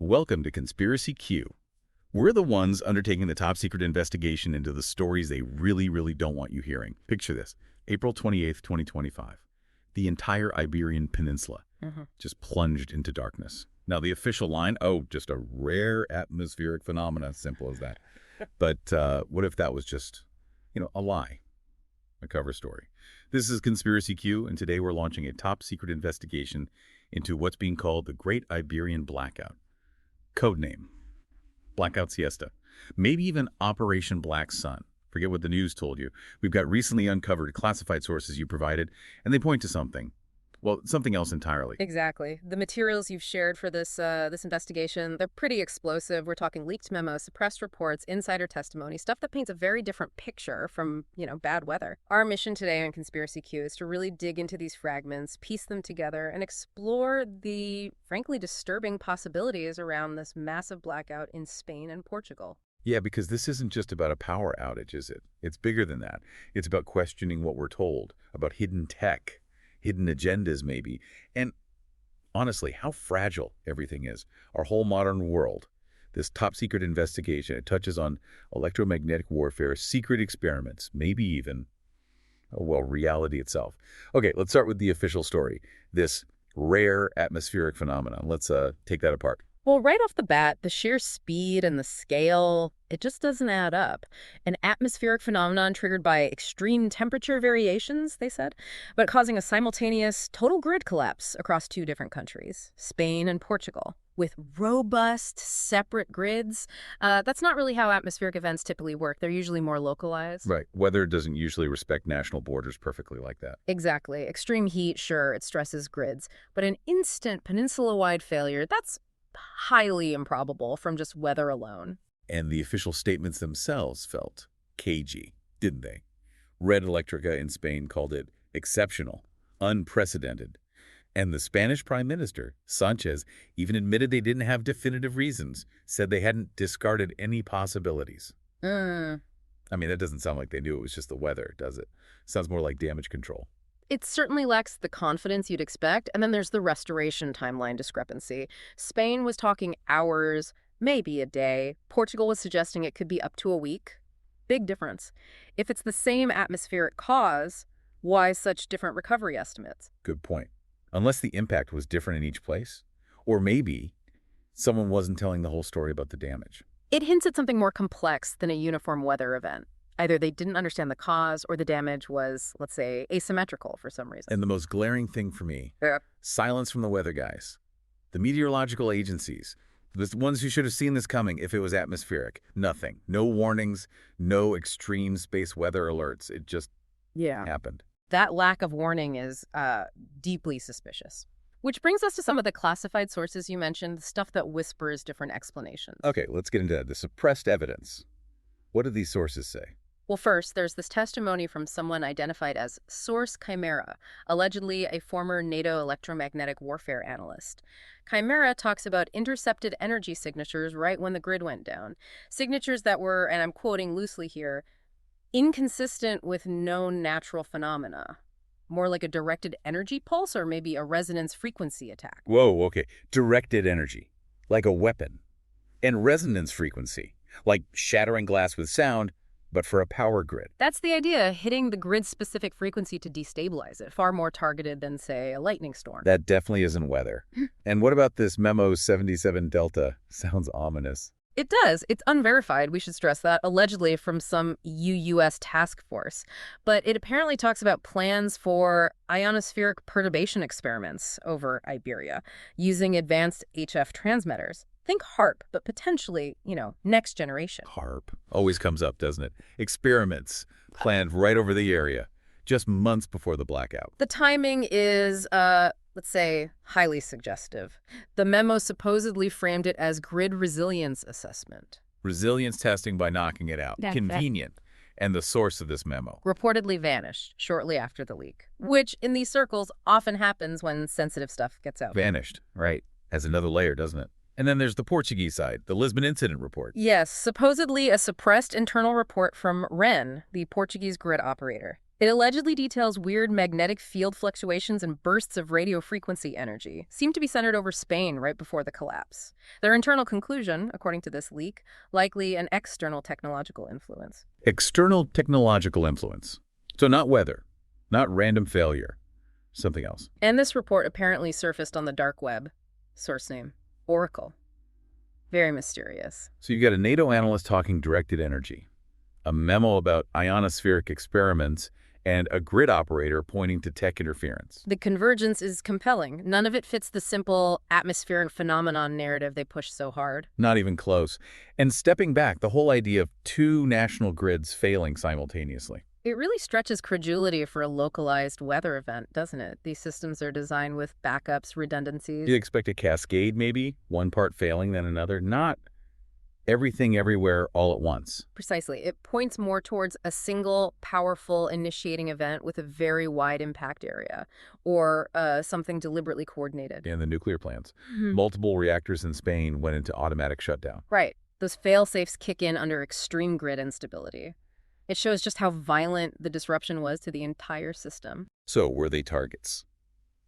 Welcome to Conspiracy Q. We're the ones undertaking the top-secret investigation into the stories they really, really don't want you hearing. Picture this. April 28th, 2025. The entire Iberian Peninsula just plunged into darkness. Now, the official line, just a rare atmospheric phenomena, simple as that. But what if that was just, a lie? A cover story. This is Conspiracy Q, and today we're launching a top-secret investigation into what's being called the Great Iberian Blackout. Codename, Blackout Siesta. Maybe even Operation Black Sun. Forget what the news told you. We've got recently uncovered classified sources you provided, and they point to something. Well, something else entirely. Exactly. The materials you've shared for this investigation, they're pretty explosive. We're talking leaked memos, suppressed reports, insider testimony, stuff that paints a very different picture from, bad weather. Our mission today on Conspiracy Q is to really dig into these fragments, piece them together, and explore the, frankly, disturbing possibilities around this massive blackout in Spain and Portugal. Yeah, because this isn't just about a power outage, is it? It's bigger than that. It's about questioning what we're told, about hidden tech, hidden agendas maybe, and honestly, how fragile everything is. Our whole modern world, this top-secret investigation, it touches on electromagnetic warfare, secret experiments, maybe even, reality itself. Okay, let's start with the official story, this rare atmospheric phenomenon. Let's take that apart. Well, right off the bat, the sheer speed and the scale, it just doesn't add up. An atmospheric phenomenon triggered by extreme temperature variations, they said, but causing a simultaneous total grid collapse across two different countries, Spain and Portugal, with robust, separate grids. That's not really how atmospheric events typically work. They're usually more localized. Right. Weather doesn't usually respect national borders perfectly like that. Exactly. Extreme heat, sure, it stresses grids. But an instant peninsula-wide failure, that's highly improbable from just weather alone. And the official statements themselves felt cagey, didn't they? Red Electrica in Spain called it exceptional, unprecedented. And the Spanish Prime Minister, Sanchez, even admitted they didn't have definitive reasons, said they hadn't discarded any possibilities. I mean, that doesn't sound like they knew it was just the weather, does it? Sounds more like damage control. It certainly lacks the confidence you'd expect, and then there's the restoration timeline discrepancy. Spain was talking hours, maybe a day. Portugal was suggesting it could be up to a week. Big difference. If it's the same atmospheric cause, why such different recovery estimates? Good point. Unless the impact was different in each place. Or maybe someone wasn't telling the whole story about the damage. It hints at something more complex than a uniform weather event. Either they didn't understand the cause or the damage was, let's say, asymmetrical for some reason. And the most glaring thing for me, silence from the weather guys. The meteorological agencies, the ones who should have seen this coming if it was atmospheric. Nothing. No warnings, no extreme space weather alerts. It just happened. That lack of warning is deeply suspicious. Which brings us to some of the classified sources you mentioned, the stuff that whispers different explanations. Okay, let's get into that. The suppressed evidence. What do these sources say? Well, first, there's this testimony from someone identified as Source Chimera, allegedly a former NATO electromagnetic warfare analyst. Chimera talks about intercepted energy signatures right when the grid went down. Signatures that were, and I'm quoting loosely here, inconsistent with known natural phenomena. More like a directed energy pulse or maybe a resonance frequency attack. Whoa, okay. Directed energy. Like a weapon. And resonance frequency. Like shattering glass with sound, but for a power grid. That's the idea, hitting the grid-specific frequency to destabilize it, far more targeted than, say, a lightning storm. That definitely isn't weather. And what about this Memo 77 Delta? Sounds ominous. It does. It's unverified, we should stress that, allegedly from some EU-US task force. But it apparently talks about plans for ionospheric perturbation experiments over Iberia, using advanced HF transmitters. Think HARP, but potentially, next generation. HARP. Always comes up, doesn't it? Experiments planned right over the area, just months before the blackout. The timing is, let's say, highly suggestive. The memo supposedly framed it as grid resilience assessment. Resilience testing by knocking it out. Convenient. And the source of this memo reportedly vanished shortly after the leak, which in these circles often happens when sensitive stuff gets out. Vanished, right. Has another layer, doesn't it? And then there's the Portuguese side, the Lisbon incident report. Yes, supposedly a suppressed internal report from REN, the Portuguese grid operator. It allegedly details weird magnetic field fluctuations and bursts of radio frequency energy, seemed to be centered over Spain right before the collapse. Their internal conclusion, according to this leak, likely an external technological influence. External technological influence. So not weather, not random failure, something else. And this report apparently surfaced on the dark web. Source name, Oracle. Very mysterious. So you've got a NATO analyst talking directed energy, a memo about ionospheric experiments, and a grid operator pointing to tech interference. The convergence is compelling. None of it fits the simple atmospheric phenomenon narrative they push so hard. Not even close. And stepping back, the whole idea of two national grids failing simultaneously. It really stretches credulity for a localized weather event, doesn't it? These systems are designed with backups, redundancies. You'd expect a cascade, maybe, one part failing than another, not everything everywhere all at once. Precisely. It points more towards a single, powerful initiating event with a very wide impact area, or something deliberately coordinated. In the nuclear plants, Mhm. multiple reactors in Spain went into automatic shutdown. Right. Those fail-safes kick in under extreme grid instability. It shows just how violent the disruption was to the entire system. So were they targets?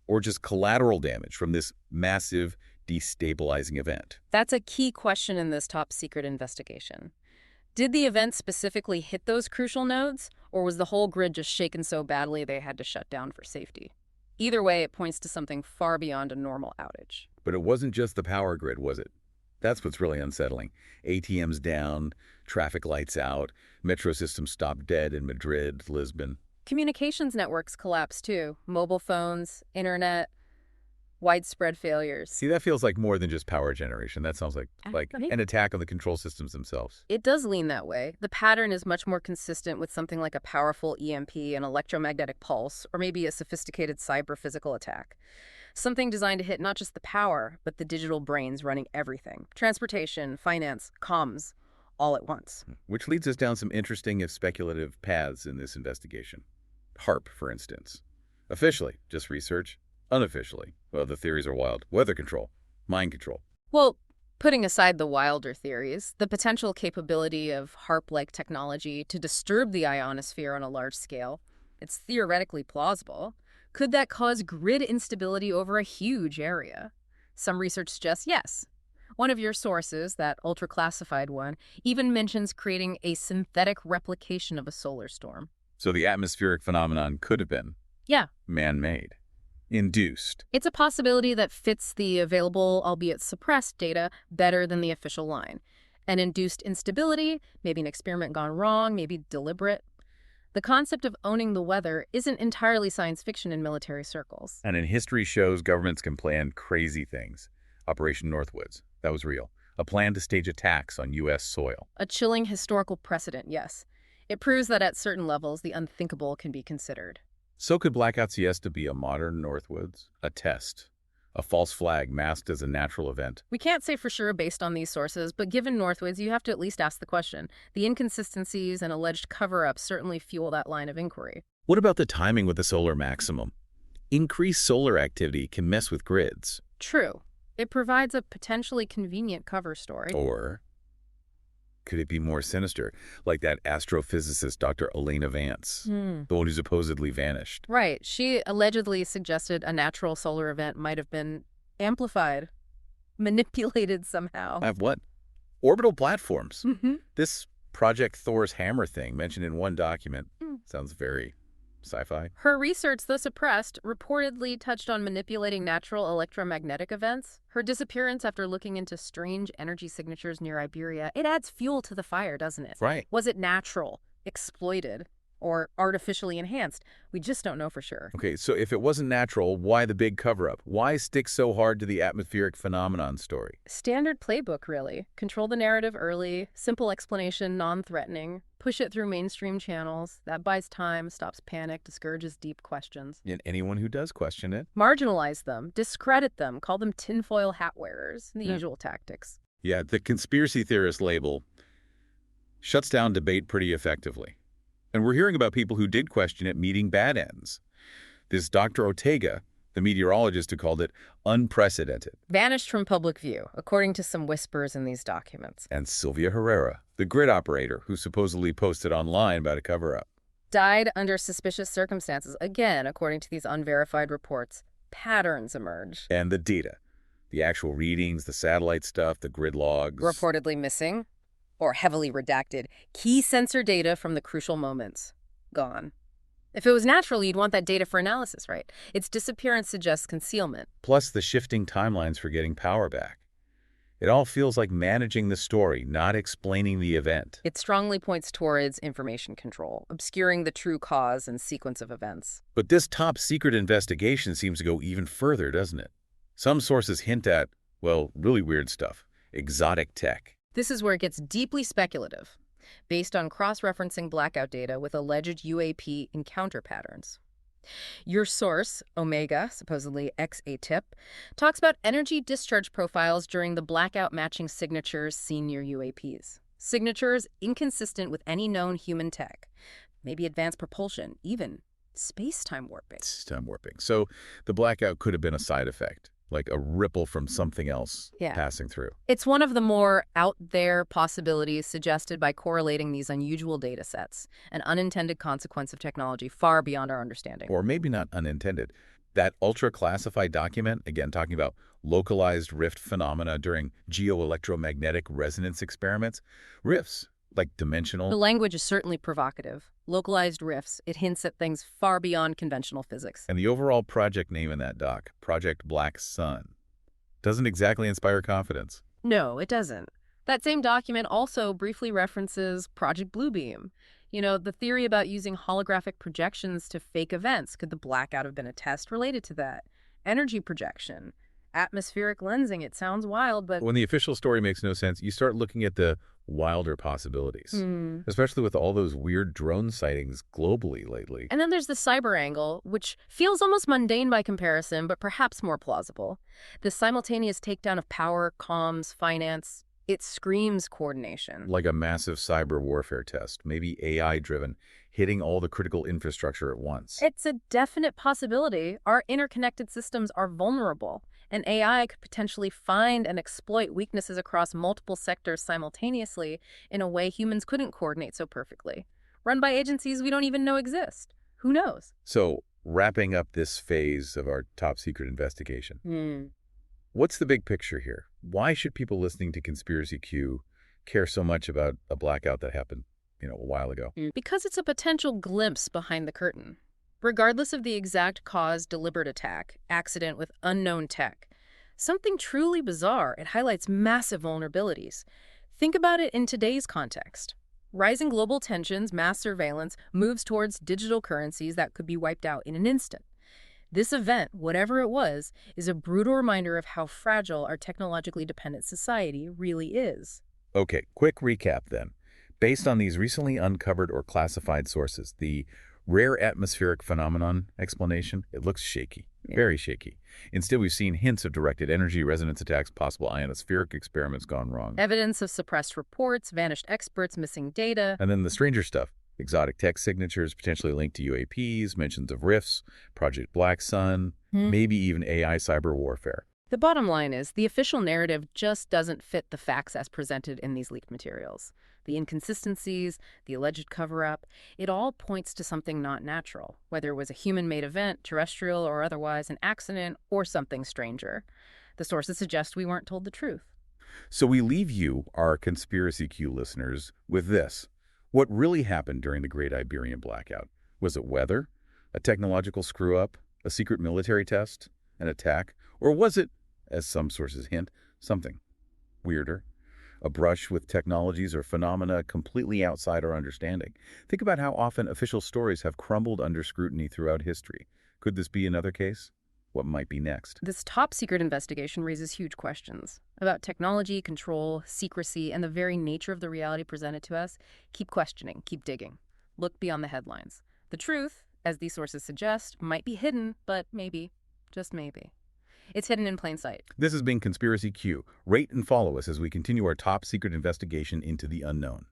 Or just collateral damage from this massive destabilizing event? That's a key question in this top-secret investigation. Did the event specifically hit those crucial nodes, or was the whole grid just shaken so badly they had to shut down for safety? Either way, it points to something far beyond a normal outage. But it wasn't just the power grid, was it? That's what's really unsettling. ATMs down, traffic lights out, metro systems stopped dead in Madrid, Lisbon. Communications networks collapsed too. Mobile phones, internet, widespread failures. See, that feels like more than just power generation. That sounds like Right. an attack on the control systems themselves. It does lean that way. The pattern is much more consistent with something like a powerful EMP, an electromagnetic pulse, or maybe a sophisticated cyber-physical attack. Something designed to hit not just the power, but the digital brains running everything. Transportation, finance, comms, all at once. Which leads us down some interesting, if speculative, paths in this investigation. HARP, for instance. Officially, just research. Unofficially, well, the theories are wild. Weather control, mind control. Well, putting aside the wilder theories, the potential capability of HARP-like technology to disturb the ionosphere on a large scale, it's theoretically plausible. Could that cause grid instability over a huge area? Some research suggests yes. One of your sources, that ultra-classified one, even mentions creating a synthetic replication of a solar storm. So the atmospheric phenomenon could have been Yeah. man-made, induced. It's a possibility that fits the available, albeit suppressed, data better than the official line. An induced instability, maybe an experiment gone wrong, maybe deliberate. The concept of owning the weather isn't entirely science fiction in military circles. And in history shows governments can plan crazy things. Operation Northwoods, that was real. A plan to stage attacks on U.S. soil. A chilling historical precedent, yes. It proves that at certain levels, the unthinkable can be considered. So could Blackout Siesta be a modern Northwoods? A test? A false flag masked as a natural event? We can't say for sure based on these sources, but given Northwoods, you have to at least ask the question. The inconsistencies and alleged cover-ups certainly fuel that line of inquiry. What about the timing with the solar maximum? Increased solar activity can mess with grids. True. It provides a potentially convenient cover story. Or could it be more sinister, like that astrophysicist Dr. Elena Vance, the one who supposedly vanished? Right. She allegedly suggested a natural solar event might have been amplified, manipulated somehow. Have what? Orbital platforms. Mm-hmm. This Project Thor's hammer thing mentioned in one document sounds very sci-fi. Her research, though suppressed, reportedly touched on manipulating natural electromagnetic events. Her disappearance after looking into strange energy signatures near Iberia, it adds fuel to the fire, doesn't it? Right. Was it natural, exploited, or artificially enhanced? We just don't know for sure. Okay, so if it wasn't natural, why the big cover-up? Why stick so hard to the atmospheric phenomenon story? Standard playbook, really. Control the narrative early, simple explanation, non-threatening, push it through mainstream channels. That buys time, stops panic, discourages deep questions. And anyone who does question it? Marginalize them, discredit them, call them tinfoil hat wearers, the usual tactics. Yeah, the conspiracy theorist label shuts down debate pretty effectively. And we're hearing about people who did question it meeting bad ends. This Dr. Ortega, the meteorologist who called it unprecedented. Vanished from public view, according to some whispers in these documents. And Sylvia Herrera, the grid operator who supposedly posted online about a cover-up. Died under suspicious circumstances. Again, according to these unverified reports, patterns emerge. And the data, the actual readings, the satellite stuff, the grid logs. Reportedly missing or heavily redacted. Key sensor data from the crucial moments. Gone. If it was natural, you'd want that data for analysis, right? Its disappearance suggests concealment. Plus the shifting timelines for getting power back. It all feels like managing the story, not explaining the event. It strongly points towards information control, obscuring the true cause and sequence of events. But this top-secret investigation seems to go even further, doesn't it? Some sources hint at, well, really weird stuff. Exotic tech. This is where it gets deeply speculative, based on cross-referencing blackout data with alleged UAP encounter patterns. Your source, Omega, supposedly ex-ATIP, talks about energy discharge profiles during the blackout matching signatures seen near UAPs. Signatures inconsistent with any known human tech, maybe advanced propulsion, even space-time warping. Time warping. So the blackout could have been a side effect, like a ripple from something else passing through. It's one of the more out-there possibilities suggested by correlating these unusual data sets, an unintended consequence of technology far beyond our understanding. Or maybe not unintended. That ultra-classified document, again, talking about localized rift phenomena during geoelectromagnetic resonance experiments, rifts, like dimensional. The language is certainly provocative. Localized rifts, it hints at things far beyond conventional physics. And the overall project name in that doc, Project Black Sun, doesn't exactly inspire confidence. No, it doesn't. That same document also briefly references Project Bluebeam. You know, the theory about using holographic projections to fake events. Could the blackout have been a test related to that? Energy projection, atmospheric lensing. It sounds wild, but when the official story makes no sense, you start looking at the wilder possibilities, especially with all those weird drone sightings globally lately. And then there's the cyber angle, which feels almost mundane by comparison, but perhaps more plausible. The simultaneous takedown of power, comms, finance, it screams coordination. Like a massive cyber warfare test, maybe AI-driven, hitting all the critical infrastructure at once. It's a definite possibility. Our interconnected systems are vulnerable, and AI could potentially find and exploit weaknesses across multiple sectors simultaneously in a way humans couldn't coordinate so perfectly. Run by agencies we don't even know exist. Who knows? So, wrapping up this phase of our top-secret investigation, what's the big picture here? Why should people listening to Conspiracy Q care so much about a blackout that happened, a while ago? Because it's a potential glimpse behind the curtain. Regardless of the exact cause, deliberate attack, accident with unknown tech, something truly bizarre. It highlights massive vulnerabilities. Think about it in today's context. Rising global tensions, mass surveillance, moves towards digital currencies that could be wiped out in an instant. This event, whatever it was, is a brutal reminder of how fragile our technologically dependent society really is. Okay, quick recap then. Based on these recently uncovered or classified sources, the rare atmospheric phenomenon explanation, it looks shaky, very shaky. Instead, we've seen hints of directed energy resonance attacks, possible ionospheric experiments gone wrong. Evidence of suppressed reports, vanished experts, missing data. And then the stranger stuff. Exotic tech signatures potentially linked to UAPs, mentions of rifts, Project Black Sun, maybe even AI cyber warfare. The bottom line is the official narrative just doesn't fit the facts as presented in these leaked materials. The inconsistencies, the alleged cover-up, it all points to something not natural, whether it was a human-made event, terrestrial or otherwise, an accident, or something stranger. The sources suggest we weren't told the truth. So we leave you, our Conspiracy Q listeners, with this. What really happened during the Great Iberian Blackout? Was it weather? A technological screw-up? A secret military test? An attack? Or was it, as some sources hint, something weirder? A brush with technologies or phenomena completely outside our understanding. Think about how often official stories have crumbled under scrutiny throughout history. Could this be another case? What might be next? This top-secret investigation raises huge questions about technology, control, secrecy, and the very nature of the reality presented to us. Keep questioning, keep digging. Look beyond the headlines. The truth, as these sources suggest, might be hidden, but maybe, just maybe, it's hidden in plain sight. This has been Conspiracy Q. Rate and follow us as we continue our top-secret investigation into the unknown.